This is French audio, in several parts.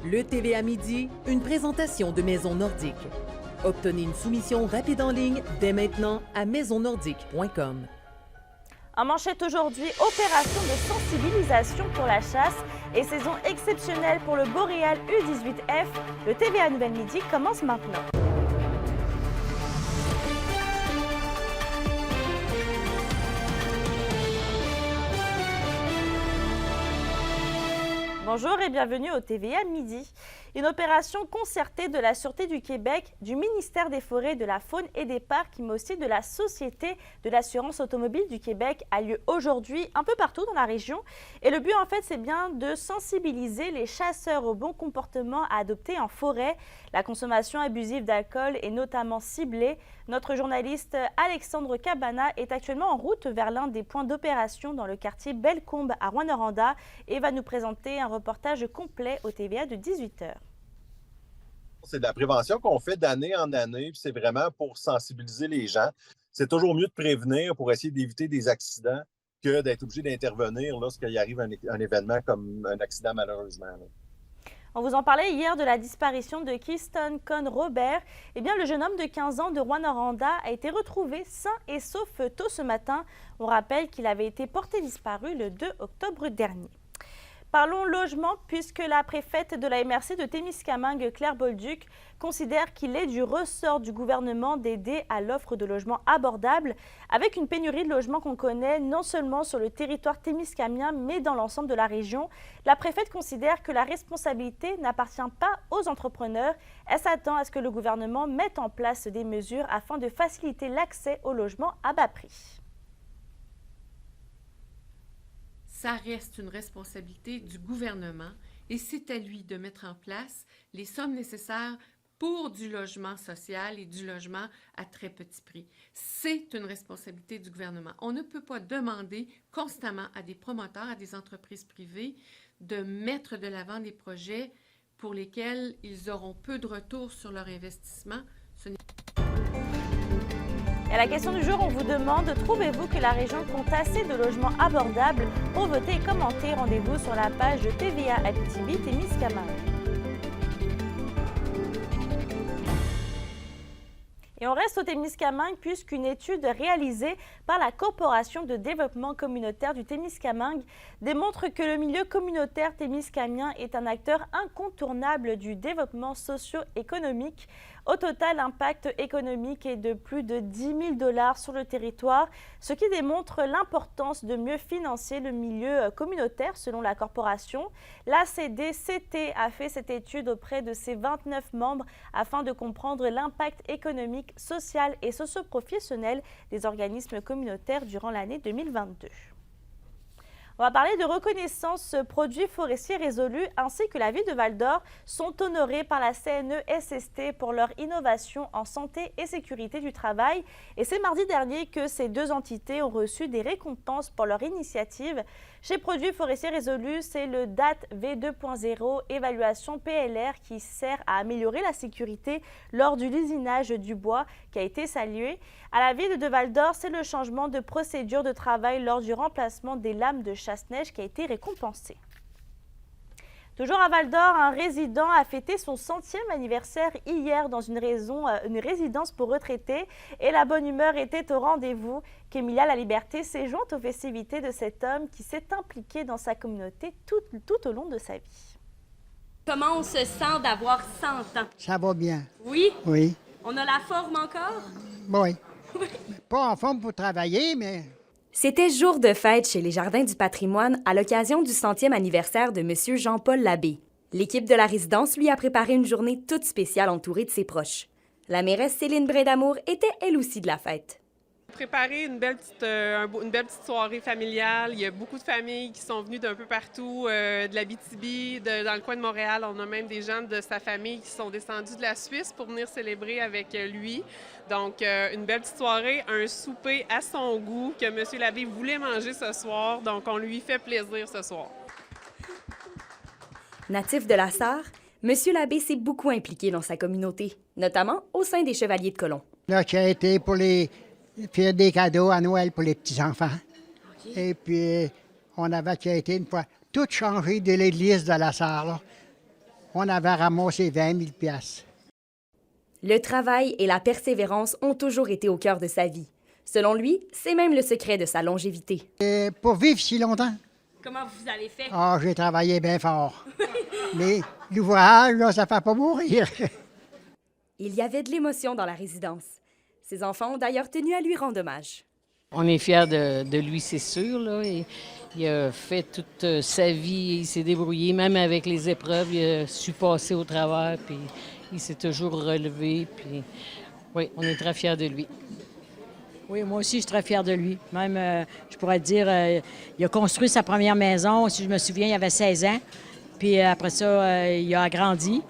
Le TVA Midi, une présentation de Maison Nordique. Obtenez une soumission rapide en ligne dès maintenant à maisonnordique.com. En manchette aujourd'hui, opération de sensibilisation pour la chasse et saison exceptionnelle pour le boréal U18F. Le TVA Nouvelle Midi commence maintenant. Bonjour et bienvenue au TVA Midi. Une opération concertée de la Sûreté du Québec, du ministère des Forêts, de la Faune et des Parcs, mais aussi de la Société de l'assurance automobile du Québec a lieu aujourd'hui un peu partout dans la région. Et le but, en fait, c'est bien de sensibiliser les chasseurs au bon comportement à adopter en forêt. La consommation abusive d'alcool est notamment ciblée. Notre journaliste Alexandre Cabana est actuellement en route vers l'un des points d'opération dans le quartier Bellecombe à Rouyn-Noranda et va nous présenter un reportage complet au TVA de 18h. C'est de la prévention qu'on fait d'année en année, puis c'est vraiment pour sensibiliser les gens. C'est toujours mieux de prévenir pour essayer d'éviter des accidents que d'être obligé d'intervenir lorsqu'il arrive un événement comme un accident malheureusement. On vous en parlait hier de la disparition de Keystone Con Robert. Eh bien, le jeune homme de 15 ans de Rouyn-Noranda a été retrouvé sain et sauf tôt ce matin. On rappelle qu'il avait été porté disparu le 2 octobre dernier. Parlons logement, puisque la préfète de la MRC de Témiscamingue, Claire Bolduc, considère qu'il est du ressort du gouvernement d'aider à l'offre de logements abordables, avec une pénurie de logements qu'on connaît non seulement sur le territoire témiscamien, mais dans l'ensemble de la région. La préfète considère que la responsabilité n'appartient pas aux entrepreneurs. Elle s'attend à ce que le gouvernement mette en place des mesures afin de faciliter l'accès au logement à bas prix. Ça reste une responsabilité du gouvernement et c'est à lui de mettre en place les sommes nécessaires pour du logement social et du logement à très petit prix. C'est une responsabilité du gouvernement. On ne peut pas demander constamment à des promoteurs, à des entreprises privées de mettre de l'avant des projets pour lesquels ils auront peu de retour sur leur investissement. Et à la question du jour, on vous demande, trouvez-vous que la région compte assez de logements abordables? Pour voter et commenter, rendez-vous sur la page de TVA Abitibi-Témiscamingue. Et on reste au Témiscamingue puisqu'une étude réalisée par la Corporation de développement communautaire du Témiscamingue démontre que le milieu communautaire témiscamien est un acteur incontournable du développement socio-économique. Au total, l'impact économique est de plus de 10 000 $ sur le territoire, ce qui démontre l'importance de mieux financer le milieu communautaire selon la corporation. La CDCT a fait cette étude auprès de ses 29 membres afin de comprendre l'impact économique, social et socio-professionnel des organismes communautaires durant l'année 2022. On va parler de reconnaissance produits forestiers résolus ainsi que la ville de Val-d'Or sont honorés par la CNESST pour leur innovation en santé et sécurité du travail. Et c'est mardi dernier que ces deux entités ont reçu des récompenses pour leur initiative. Chez Produits forestiers résolus, c'est le DAT V2.0 évaluation PLR qui sert à améliorer la sécurité lors de l'usinage du bois qui a été salué. À la ville de Val-d'Or, c'est le changement de procédure de travail lors du remplacement des lames de chasse-neige qui a été récompensé. Toujours à Val-d'Or, un résident a fêté son 100e anniversaire hier dans une résidence pour retraités et la bonne humeur était au rendez-vous. Qu'Emilia La Liberté s'est jointe aux festivités de cet homme qui s'est impliqué dans sa communauté tout au long de sa vie. Comment on se sent d'avoir 100 ans? Ça va bien. Oui? Oui. On a la forme encore? Oui. Pas en forme pour travailler, mais... C'était jour de fête chez les Jardins du patrimoine à l'occasion du 100e anniversaire de M. Jean-Paul Labbé. L'équipe de la résidence lui a préparé une journée toute spéciale entourée de ses proches. La mairesse Céline Brindamour était elle aussi de la fête. Préparer une belle petite soirée familiale. Il y a beaucoup de familles qui sont venues d'un peu partout, de l'Abitibi, dans le coin de Montréal. On a même des gens de sa famille qui sont descendus de la Suisse pour venir célébrer avec lui. Donc, une belle petite soirée, un souper à son goût que M. Labbé voulait manger ce soir. Donc, on lui fait plaisir ce soir. Natif de la Sarre, M. Labbé s'est beaucoup impliqué dans sa communauté, notamment au sein des Chevaliers de Colomb. Là, qui a été pour faire des cadeaux à Noël pour les petits-enfants. Okay. Et puis, on avait été une fois tout changé de l'église de la Sarre, là. on avait ramassé 20 000 piastres. Le travail et la persévérance ont toujours été au cœur de sa vie. Selon lui, c'est même le secret de sa longévité. Et pour vivre si longtemps, Comment vous avez fait? j'ai travaillé bien fort. Mais l'ouvrage, là, ça ne fait pas mourir. Il y avait de l'émotion dans la résidence. Ses enfants ont d'ailleurs tenu à lui rendre hommage. On est fiers de lui, c'est sûr. Là. Il a fait toute sa vie, il s'est débrouillé, même avec les épreuves, il a su passer au travers, puis il s'est toujours relevé. Puis oui, on est très fiers de lui. Oui, moi aussi, je suis très fière de lui. Même, je pourrais dire, il a construit sa première maison, si je me souviens, il avait 16 ans. Puis après ça, il a agrandi.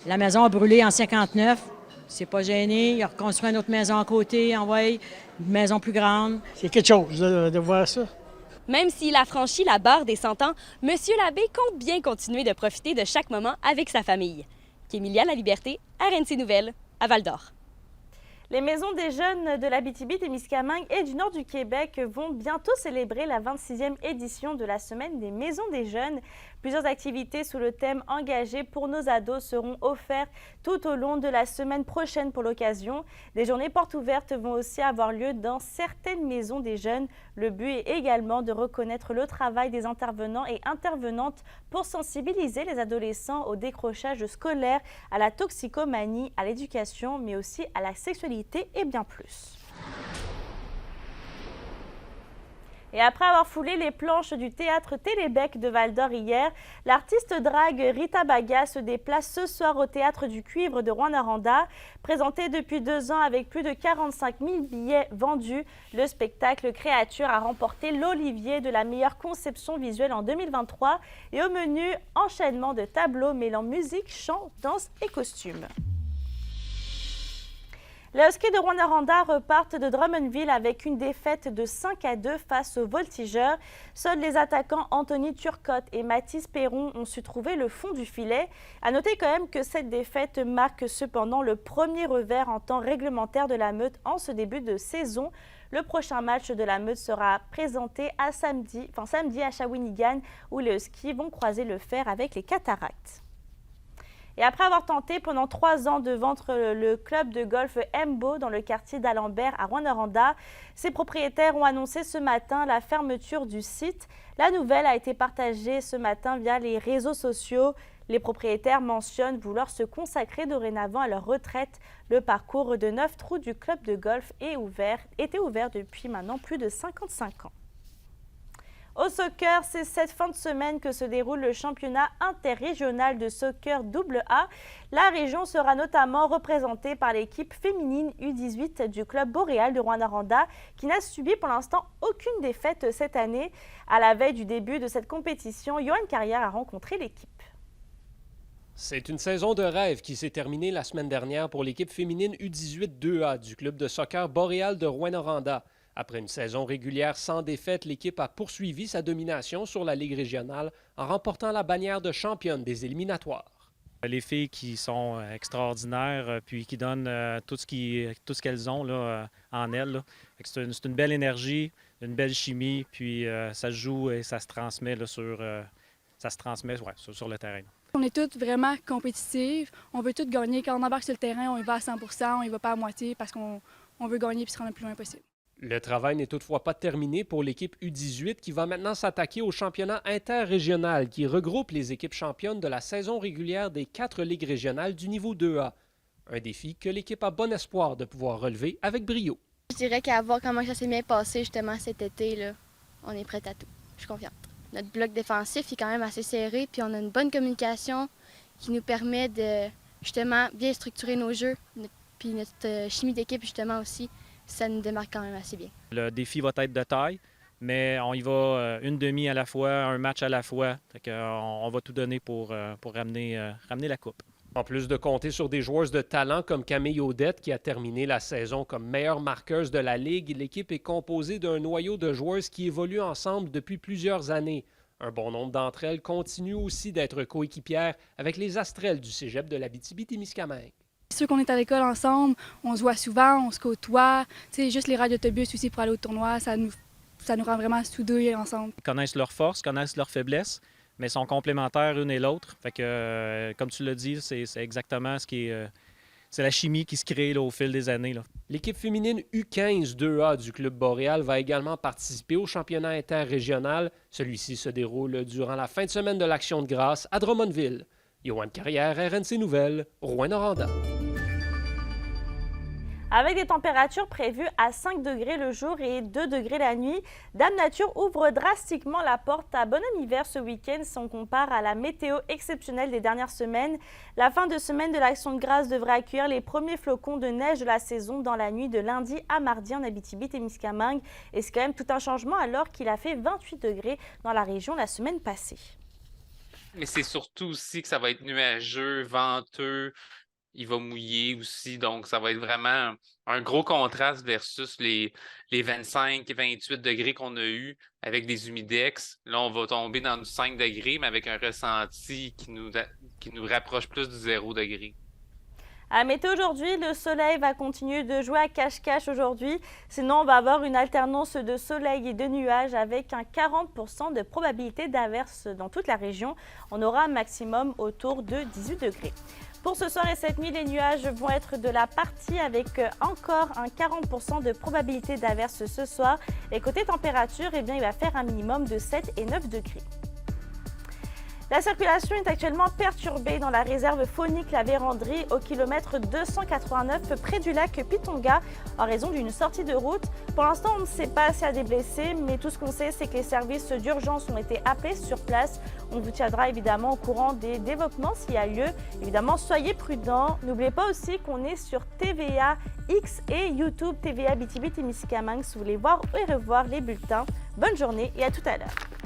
La maison a brûlé en 59. Il s'est pas gêné. Il a reconstruit une autre maison à côté, une maison plus grande. C'est quelque chose de voir ça. Même s'il a franchi la barre des 100 ans, M. Labbé compte bien continuer de profiter de chaque moment avec sa famille. Kémilia La Liberté, RNC Nouvelles, à Val-d'Or. Les maisons des jeunes de l'Abitibi-Témiscamingue et du nord du Québec vont bientôt célébrer la 26e édition de la Semaine des maisons des jeunes. Plusieurs activités sous le thème « Engagés pour nos ados » seront offertes tout au long de la semaine prochaine pour l'occasion. Des journées portes ouvertes vont aussi avoir lieu dans certaines maisons des jeunes. Le but est également de reconnaître le travail des intervenants et intervenantes pour sensibiliser les adolescents au décrochage scolaire, à la toxicomanie, à l'éducation, mais aussi à la sexualité et bien plus. Et après avoir foulé les planches du théâtre Télébec de Val-d'Or hier, l'artiste drague Rita Baga se déplace ce soir au théâtre du Cuivre de Rouyn-Noranda. Présenté depuis 2 ans avec plus de 45 000 billets vendus, le spectacle Créature a remporté l'Olivier de la meilleure conception visuelle en 2023 et au menu, enchaînement de tableaux mêlant musique, chant, danse et costumes. Les Huskies de Rouyn-Noranda repartent de Drummondville avec une défaite de 5-2 face aux Voltigeurs. Seuls les attaquants Anthony Turcotte et Mathis Perron ont su trouver le fond du filet. À noter quand même que cette défaite marque cependant le premier revers en temps réglementaire de la Meute en ce début de saison. Le prochain match de la Meute sera présenté samedi à Shawinigan où les Huskies vont croiser le fer avec les Cataractes. Et après avoir tenté pendant 3 ans de vendre le club de golf Mbo dans le quartier d'Alembert à Rouyn-Noranda, ses propriétaires ont annoncé ce matin la fermeture du site. La nouvelle a été partagée ce matin via les réseaux sociaux. Les propriétaires mentionnent vouloir se consacrer dorénavant à leur retraite. Le parcours de 9 trous du club de golf était ouvert depuis maintenant plus de 55 ans. Au soccer, c'est cette fin de semaine que se déroule le championnat interrégional de soccer AA. La région sera notamment représentée par l'équipe féminine U18 du club Boréal de Rouyn-Noranda qui n'a subi pour l'instant aucune défaite cette année. À la veille du début de cette compétition, Johan Carrière a rencontré l'équipe. C'est une saison de rêve qui s'est terminée la semaine dernière pour l'équipe féminine U18 2A du club de soccer Boréal de Rouyn-Noranda. Après une saison régulière sans défaite, l'équipe a poursuivi sa domination sur la Ligue régionale en remportant la bannière de championne des éliminatoires. Les filles qui sont extraordinaires puis qui donnent tout ce qu'elles ont là, en elles. Là. C'est une belle énergie, une belle chimie, puis ça se joue et ça se transmet, là, sur le terrain. On est toutes vraiment compétitives. On veut toutes gagner. Quand on embarque sur le terrain, on y va à 100%, on y va pas à moitié parce qu'on veut gagner et se rendre le plus loin possible. Le travail n'est toutefois pas terminé pour l'équipe U18 qui va maintenant s'attaquer au championnat interrégional qui regroupe les équipes championnes de la saison régulière des 4 ligues régionales du niveau 2A. Un défi que l'équipe a bon espoir de pouvoir relever avec brio. Je dirais qu'à voir comment ça s'est bien passé justement cet été, là, on est prêt à tout. Je suis confiante. Notre bloc défensif est quand même assez serré, puis on a une bonne communication qui nous permet de justement bien structurer nos jeux, puis notre chimie d'équipe justement aussi. Ça nous démarque quand même assez bien. Le défi va être de taille, mais on y va une demi à la fois, un match à la fois. On va tout donner pour ramener la coupe. En plus de compter sur des joueuses de talent comme Camille Audette qui a terminé la saison comme meilleure marqueuse de la Ligue, l'équipe est composée d'un noyau de joueuses qui évoluent ensemble depuis plusieurs années. Un bon nombre d'entre elles continuent aussi d'être coéquipières avec les Astrelles du cégep de l'Abitibi-Témiscamingue. C'est sûr qu'on est à l'école ensemble, on se voit souvent, on se côtoie. C'est juste les rides d'autobus aussi pour aller au tournoi, ça nous rend vraiment soudés ensemble. Ils connaissent leurs forces, connaissent leurs faiblesses, mais sont complémentaires l'une et l'autre. Fait que, comme tu l'as dit, c'est exactement ce qui est... c'est la chimie qui se crée là, au fil des années. Là. L'équipe féminine U15 2A du Club Boréal va également participer au championnat interrégional. Celui-ci se déroule durant la fin de semaine de l'Action de grâce à Drummondville. Yoann Carrière, RNC Nouvelles, Rouyn-Noranda. Avec des températures prévues à 5 degrés le jour et 2 degrés la nuit, Dame Nature ouvre drastiquement la porte à bonhomme hiver ce week-end si on compare à la météo exceptionnelle des dernières semaines. La fin de semaine de l'Action de grâce devrait accueillir les premiers flocons de neige de la saison dans la nuit de lundi à mardi en Abitibi-Témiscamingue. Et c'est quand même tout un changement alors qu'il a fait 28 degrés dans la région la semaine passée. Mais c'est surtout aussi que ça va être nuageux, venteux. Il va mouiller aussi, donc ça va être vraiment un gros contraste versus les 25 et 28 degrés qu'on a eu avec des humidex. Là, on va tomber dans du 5 degrés, mais avec un ressenti qui nous rapproche plus du 0 degré. À météo aujourd'hui, le soleil va continuer de jouer à cache-cache aujourd'hui. Sinon, on va avoir une alternance de soleil et de nuages avec un 40% de probabilité d'averse dans toute la région. On aura un maximum autour de 18 degrés. Pour ce soir et cette nuit, les nuages vont être de la partie avec encore un 40% de probabilité d'averse ce soir. Et côté température, eh bien, il va faire un minimum de 7 et 9 degrés. La circulation est actuellement perturbée dans la réserve faunique La Vérandrie au kilomètre 289 près du lac Pitonga en raison d'une sortie de route. Pour l'instant, on ne sait pas s'il y a des blessés, mais tout ce qu'on sait, c'est que les services d'urgence ont été appelés sur place. On vous tiendra évidemment au courant des développements s'il y a lieu. Évidemment, soyez prudents. N'oubliez pas aussi qu'on est sur TVA X et YouTube TVA Abitibi-Témiscamingue si vous voulez voir et revoir les bulletins. Bonne journée et à tout à l'heure.